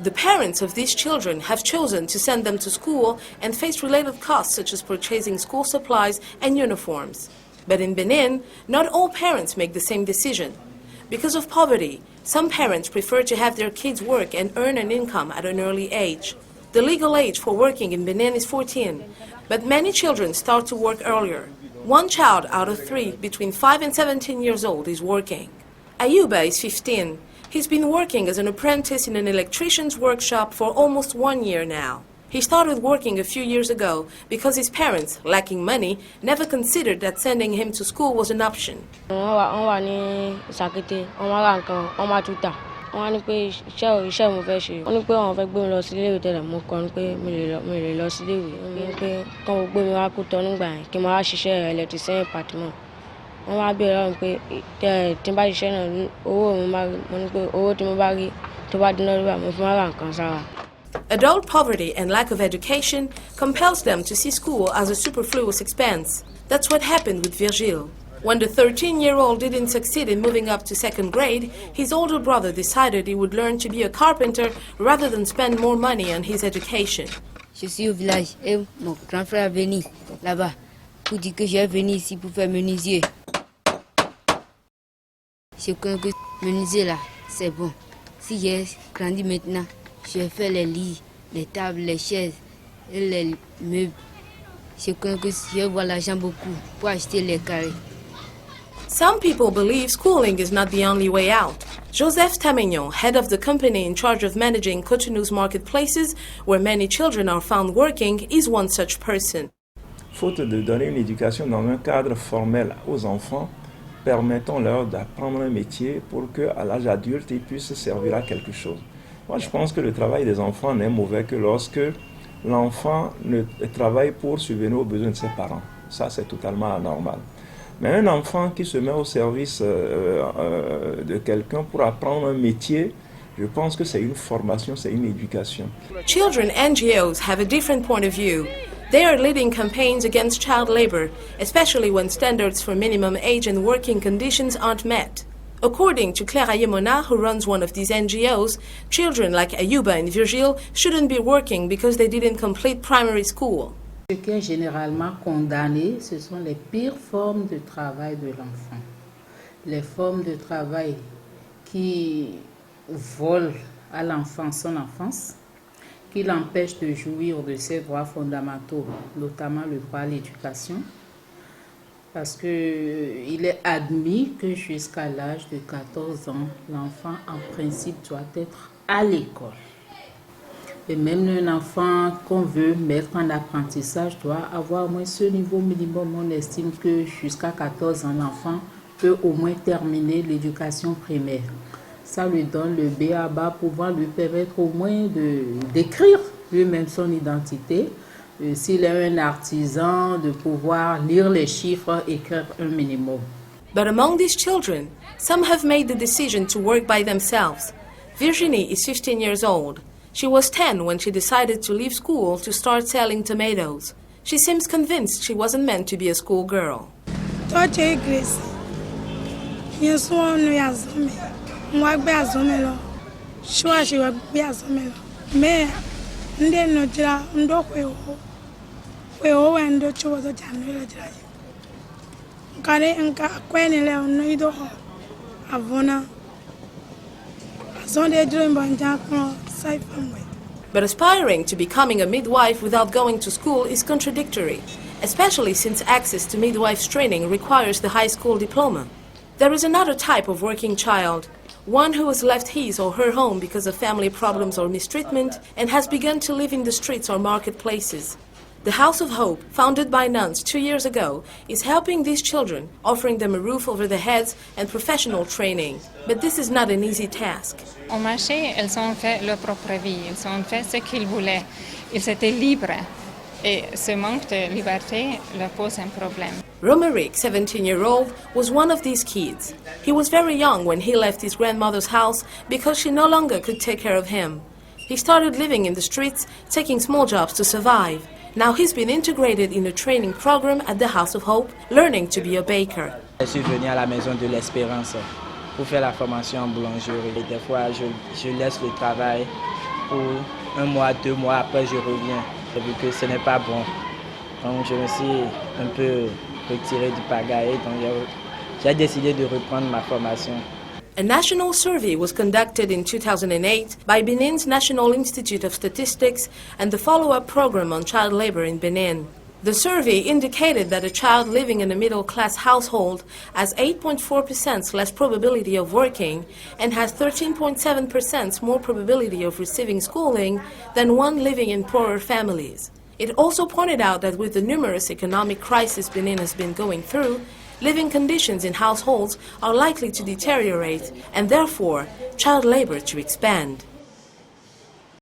The parents of these children have chosen to send them to school and face related costs such as purchasing school supplies and uniforms. But in Benin, not all parents make the same decision. Because of poverty, some parents prefer to have their kids work and earn an income at an early age. The legal age for working in Benin is 14, but many children start to work earlier. One child out of 3 between 5 and 17 years old is working. Ayuba is 15. He's been working as an apprentice in an electrician's workshop for almost 1 year now. He started working a few years ago because his parents, lacking money, never considered that sending him to school was an option. Adult poverty and lack of education compels them to see school as a superfluous expense. That's what happened with Virgile. When the 13-year-old didn't succeed in moving up to 2nd grade, his older brother decided he would learn to be a carpenter rather than spend more money on his education. Je suis au village et mon grand frère est venu là-bas pour dire que j'ai venu ici pour faire menuisier. Je crois que menuisier là, c'est bon. Si j'ai grandi maintenant, je vais faire les lits, les tables, les chaises et les meubles. Je crois que je vais avoir l'argent beaucoup pour acheter les carrés. Some people believe schooling is not the only way out. Joseph Tamignon, head of the company in charge of managing Cotonou's marketplaces, where many children are found working, is one such person. Faute de donner une éducation dans un cadre formel aux enfants, permettons-leur d'apprendre un métier pour qu'à l'âge adulte, ils puissent servir à quelque chose. Moi, je pense que le travail des enfants n'est mauvais que lorsque l'enfant ne travaille pour subvenir aux besoins de ses parents. Ça, c'est totalement anormal. Mais un enfant qui se met au service de quelqu'un pour apprendre un métier, je pense que c'est une formation, c'est une éducation. Children NGOs have a different point of view. They are leading campaigns against child labor, especially when standards for minimum age and working conditions aren't met. According to Claire Ayemona, who runs one of these NGOs, children like Ayuba and Virgile shouldn't be working because they didn't complete primary school. Ce qui est généralement condamné, ce sont les pires formes de travail de l'enfant. Les formes de travail qui volent à l'enfant son enfance, qui l'empêchent de jouir de ses droits fondamentaux, notamment le droit à l'éducation, parce qu'il est admis que jusqu'à l'âge de 14 ans, l'enfant en principe doit être à l'école. Et même un enfant qu'on veut mettre en apprentissage doit avoir au moins ce niveau minimum. On estime que jusqu'à 14 ans, l'enfant peut au moins terminer l'éducation primaire. Ça lui donne le b.a.-ba pouvant lui permettre au moins d'écrire lui-même son identité. S'il est un artisan, de pouvoir lire les chiffres, écrire un minimum. But among these children, some have made the decision to work by themselves. Virginie is 15 years old. She was 10 when she decided to leave school to start selling tomatoes. She seems convinced she wasn't meant to be a schoolgirl. But aspiring to becoming a midwife without going to school is contradictory, especially since access to midwife's training requires the high school diploma. There is another type of working child, one who has left his or her home because of family problems or mistreatment and has begun to live in the streets or marketplaces. The House of Hope, founded by nuns 2 years ago, is helping these children, offering them a roof over their heads and professional training. But this is not an easy task. Au marché, elles ont fait leur propre vie, elles ont fait ce qu'ils voulaient. Ils étaient libres. Et ce manque de liberté leur pose un problème. Romeric, 17-year-old, was one of these kids. He was very young when he left his grandmother's house because she no longer could take care of him. He started living in the streets, taking small jobs to survive. Now he's been integrated in a training program at the House of Hope, learning to be a baker. Je suis venu à la Maison de l'Espérance pour faire la formation en boulangerie. Des fois, je laisse le travail pour 1 mois, 2 mois, après je reviens. J'ai vu que ce n'est pas bon. Donc je me suis un peu retiré du pagaille, donc j'ai décidé de reprendre ma formation. A national survey was conducted in 2008 by Benin's National Institute of Statistics and the follow-up program on child labor in Benin. The survey indicated that a child living in a middle-class household has 8.4% less probability of working and has 13.7% more probability of receiving schooling than one living in poorer families. It also pointed out that with the numerous economic crises Benin has been going through, living conditions in households are likely to deteriorate and therefore child labor to expand.